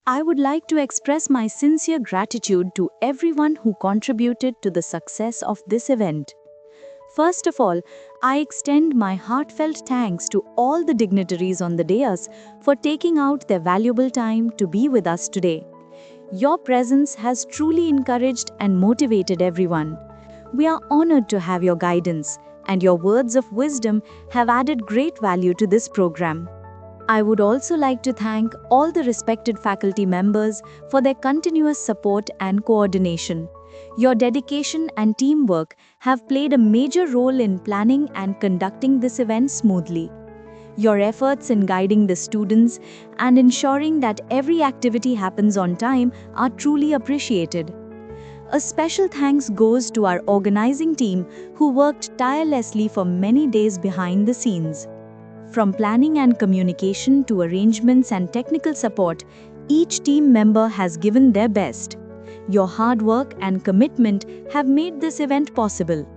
I would like to express my sincere gratitude to everyone who contributed to the success of this event. First of all, I extend my heartfelt thanks to all the dignitaries on the dais for taking out their valuable time to be with us today. Your presence has truly encouraged and motivated everyone. We are honored to have your guidance, and your words of wisdom have added great value to this program. I would also like to thank all the respected faculty members for their continuous support and coordination. Your dedication and teamwork have played a major role in planning and conducting this event smoothly. Your efforts in guiding the students and ensuring that every activity happens on time are truly appreciated. A special thanks goes to our organizing team who worked tirelessly for many days behind the scenes. From planning and communication to arrangements and technical support, each team member has given their best. Your hard work and commitment have made this event possible.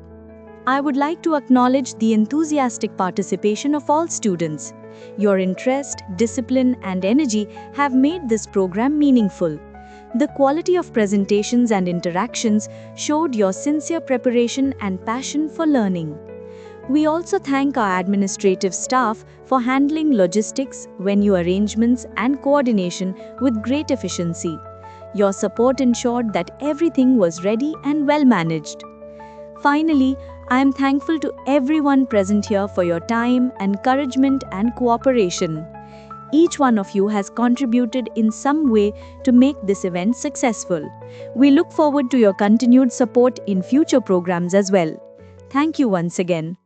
I would like to acknowledge the enthusiastic participation of all students. Your interest, discipline, and energy have made this program meaningful. The quality of presentations and interactions showed your sincere preparation and passion for learning. We also thank our administrative staff for handling logistics, venue arrangements, and coordination with great efficiency. Your support ensured that everything was ready and well managed. Finally, I am thankful to everyone present here for your time, encouragement, and cooperation. Each one of you has contributed in some way to make this event successful. We look forward to your continued support in future programs as well. Thank you once again.